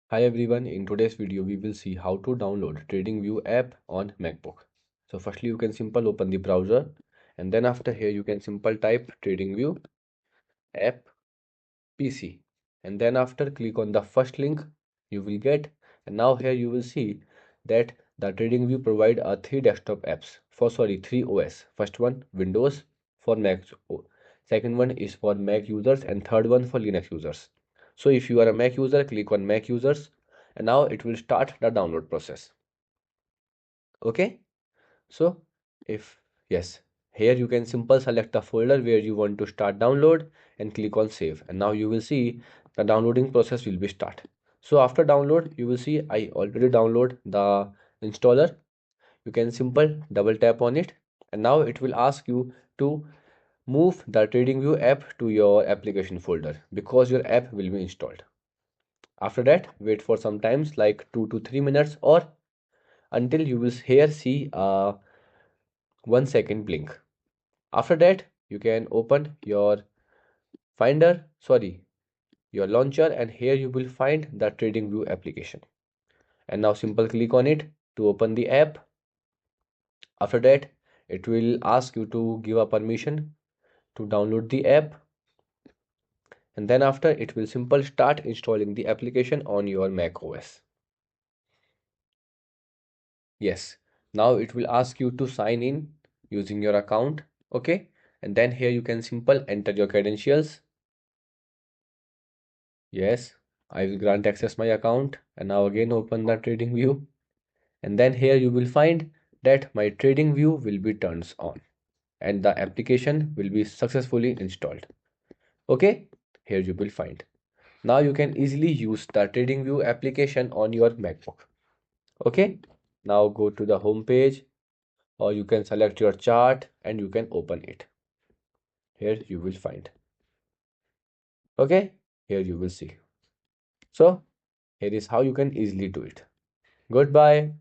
Hi everyone, in today's video we will see how to download TradingView app on MacBook. So firstly you can simple open the browser and then after here you can simple type TradingView app PC and then after click on the first link you will get, and now here you will see that the TradingView provide three desktop apps for three OS. First one Windows for Mac, second one is for Mac users and third one for Linux users. So if you are a Mac user, click on Mac users and now it will start the download process. Okay, so if yes, here you can simple select the folder where you want to start download and click on save, and now you will see the downloading process will be start. So after download you will see I already download the installer. You can simple double tap on it and now it will ask you to move the TradingView app to your application folder because your app will be installed. After that wait for some times like 2 to 3 minutes or until you will here see a 1 second blink. After that you can open your finder your launcher, and here you will find the TradingView application, and now simple click on it to open the app. After that it will ask you to give a permission to download the app, and then after it will simple start installing the application on your Mac OS. Yes, now it will ask you to sign in using your account. Okay, and then here you can simple enter your credentials. Yes, I will grant access my account, and now again open the TradingView, and then here you will find that my TradingView will be turned on and the application will be successfully installed. Okay, here you will find. Now you can easily use the TradingView application on your MacBook. Okay, now go to the home page or you can select your chart and you can open it. Here you will find. Okay, here you will see. So here is how you can easily do it. Goodbye.